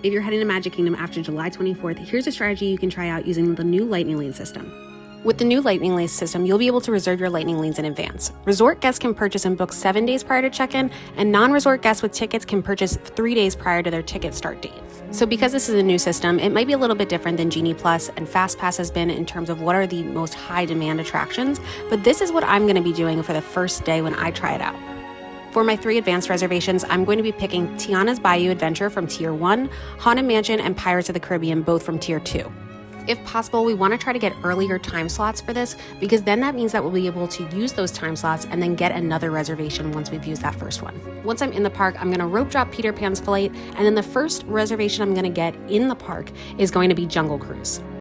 If you're heading to Magic Kingdom after July 24th, here's a strategy you can try out using the new Lightning Lane system. With the new Lightning Lane system, you'll be able to reserve your Lightning Lanes in advance. Resort guests can purchase and book 7 days prior to check-in, and non-resort guests with tickets can purchase 3 days prior to their ticket start date. So because this is a new system, it might be a little bit different than Genie Plus and FastPass has been in terms of what are the most high demand attractions, but this is what I'm going to be doing for the first day when I try it out. For my 3 advanced reservations, I'm going to be picking Tiana's Bayou Adventure from Tier 1, Haunted Mansion, and Pirates of the Caribbean, both from Tier 2. If possible, we want to try to get earlier time slots for this because then that means that we'll be able to use those time slots and then get another reservation once we've used that first one. Once I'm in the park, I'm going to rope drop Peter Pan's Flight, and then the first reservation I'm going to get in the park is going to be Jungle Cruise.